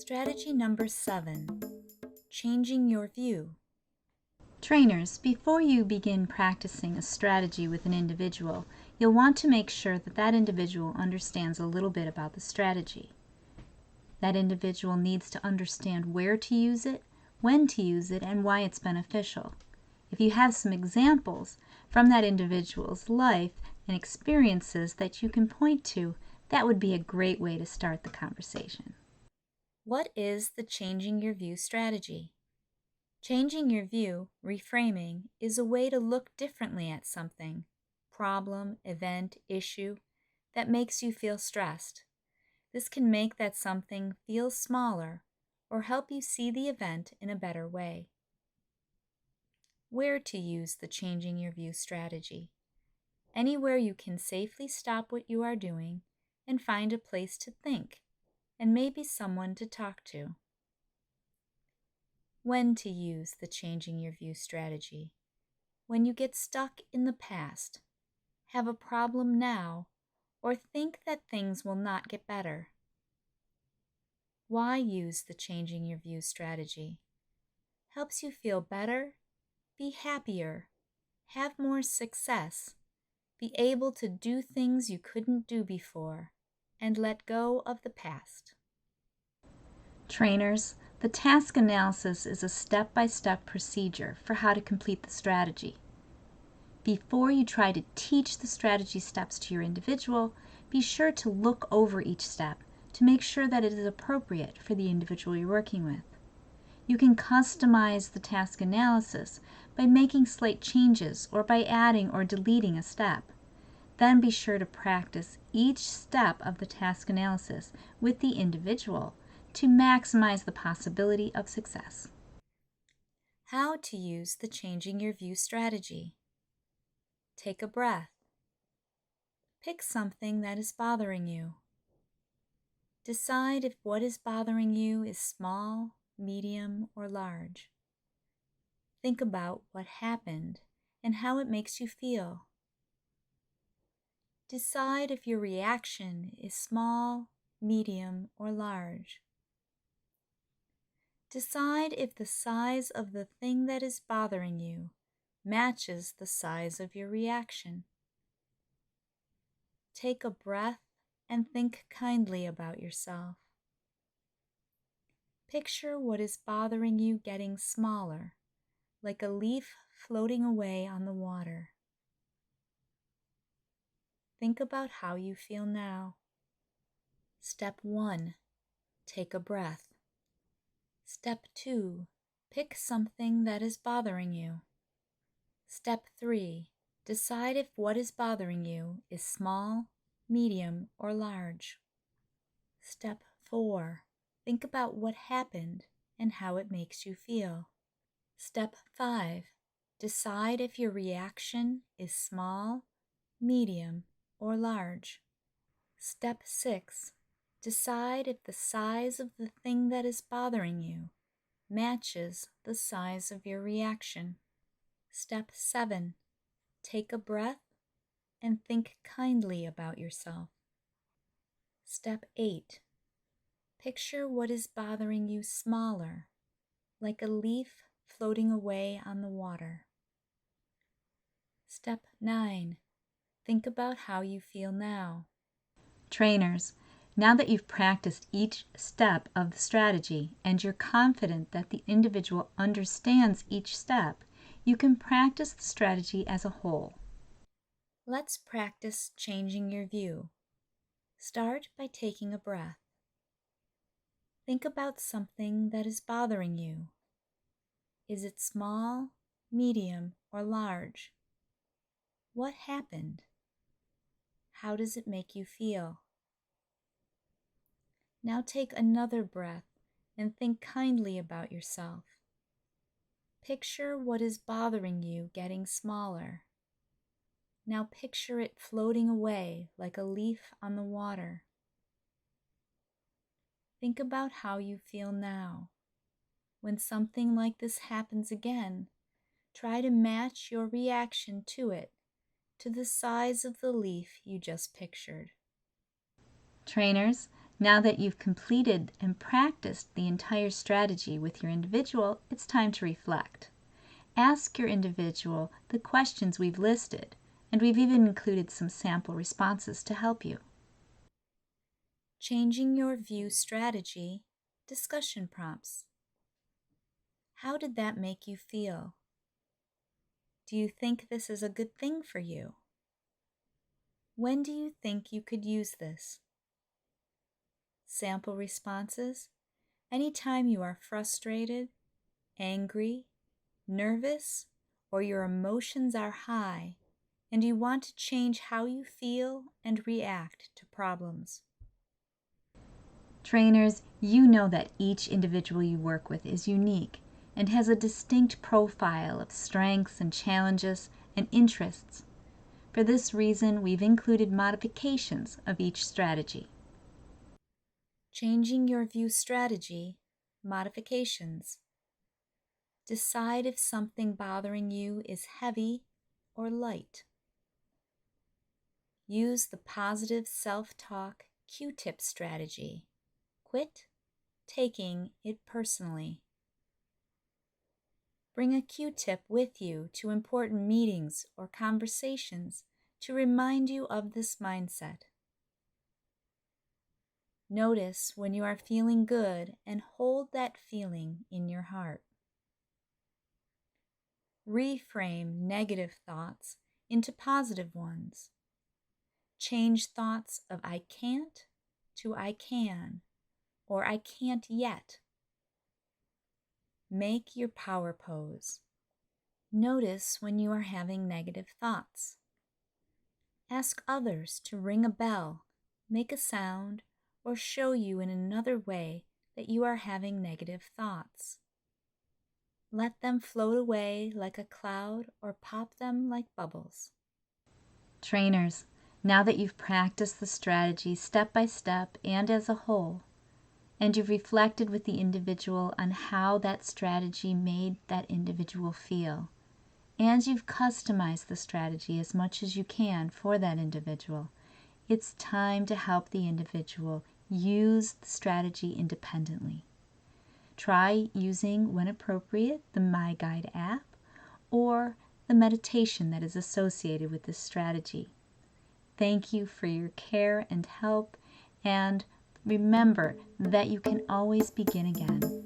Strategy number 7, changing your view. Trainers, before you begin practicing a strategy with an individual, you'll want to make sure that that individual understands a little bit about the strategy. That individual needs to understand where to use it, when to use it, and why it's beneficial. If you have some examples from that individual's life and experiences that you can point to, that would be a great way to start the conversation. What is the changing your view strategy? Changing your view, reframing, is a way to look differently at something, problem, event, issue, that makes you feel stressed. This can make that something feel smaller or help you see the event in a better way. Where to use the changing your view strategy? Anywhere you can safely stop what you are doing and find a place to think, and maybe someone to talk to. When to use the changing your view strategy? When you get stuck in the past, have a problem now, or think that things will not get better. Why use the changing your view strategy? Helps you feel better, be happier, have more success, be able to do things you couldn't do before, and let go of the past. Trainers, the task analysis is a step-by-step procedure for how to complete the strategy. Before you try to teach the strategy steps to your individual, be sure to look over each step to make sure that it is appropriate for the individual you're working with. You can customize the task analysis by making slight changes or by adding or deleting a step. Then be sure to practice each step of the task analysis with the individual to maximize the possibility of success. How to use the changing your view strategy. Take a breath. Pick something that is bothering you. Decide if what is bothering you is small, medium, or large. Think about what happened and how it makes you feel. Decide if your reaction is small, medium, or large. Decide if the size of the thing that is bothering you matches the size of your reaction. Take a breath and think kindly about yourself. Picture what is bothering you getting smaller, like a leaf floating away on the water. Think about how you feel now. Step 1, take a breath. Step 2, pick something that is bothering you. Step 3, decide if what is bothering you is small, medium, or large. Step 4, think about what happened and how it makes you feel. Step 5, decide if your reaction is small, medium, or large. Step 6, decide if the size of the thing that is bothering you matches the size of your reaction. Step 7, take a breath and think kindly about yourself. Step 8, picture what is bothering you smaller, like a leaf floating away on the water. Step 9, think about how you feel now. Trainers, now that you've practiced each step of the strategy and you're confident that the individual understands each step, you can practice the strategy as a whole. Let's practice changing your view. Start by taking a breath. Think about something that is bothering you. Is it small, medium, or large? What happened? How does it make you feel? Now take another breath and think kindly about yourself. Picture what is bothering you getting smaller. Now picture it floating away like a leaf on the water. Think about how you feel now. When something like this happens again, try to match your reaction to it to the size of the leaf you just pictured. Trainers, Now that you've completed and practiced the entire strategy with your individual, it's time to reflect. Ask your individual the questions we've listed, and we've even included some sample responses to help you. Changing your view strategy, discussion prompts. How did that make you feel? Do you think this is a good thing for you? When do you think you could use this? Sample responses. Anytime you are frustrated, angry, nervous, or your emotions are high, and you want to change how you feel and react to problems. Trainers, you know that each individual you work with is unique and has a distinct profile of strengths and challenges and interests. For this reason, we've included modifications of each strategy. Changing your view strategy, modifications. Decide if something bothering you is heavy or light. Use the positive self-talk Q-tip strategy. Quit taking it personally. Bring a Q-tip with you to important meetings or conversations to remind you of this mindset. Notice when you are feeling good and hold that feeling in your heart. Reframe negative thoughts into positive ones. Change thoughts of I can't to I can or I can't yet. Make your power pose. Notice when you are having negative thoughts. Ask others to ring a bell, make a sound, or show you in another way that you are having negative thoughts. Let them float away like a cloud or pop them like bubbles. Trainers, now that you've practiced the strategy step by step and as a whole, and you've reflected with the individual on how that strategy made that individual feel, and you've customized the strategy as much as you can for that individual, it's time to help the individual use the strategy independently. Try using, when appropriate, the My Guide app or the meditation that is associated with this strategy. Thank you for your care and help, and remember that you can always begin again.